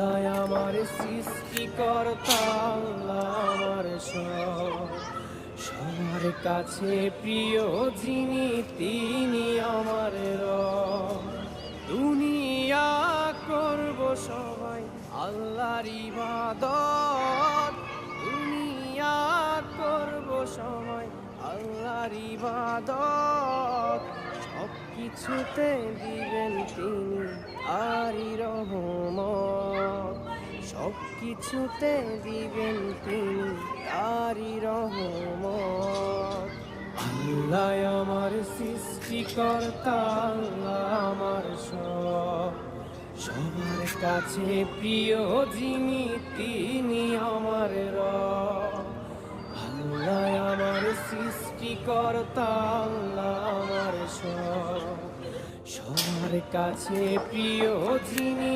আল্লাহ আমার সৃষ্টিকর্তা, আল্লাহ আমার সবার কাছে প্রিয় যিনি তিনি আমার রব। দুনিয়া করব সবাই আল্লাহর ইবাদত, দুনিয়া করব সবাই আল্লাহর ইবাদত। সব কিছুতে দিবেন তিনি তারই রহমত, সব কিছুতে দিবেন তিনি তারই রহমত। আল্লাহ আমার সৃষ্টিকর্তা, আল্লাহ আমার সবার কাছে প্রিয় যিনি তিনি আমার রব। আল্লাহ আমার সৃষ্টিকর্তা, আল্লাহ আমার সবার কাছে প্রিয় যিনি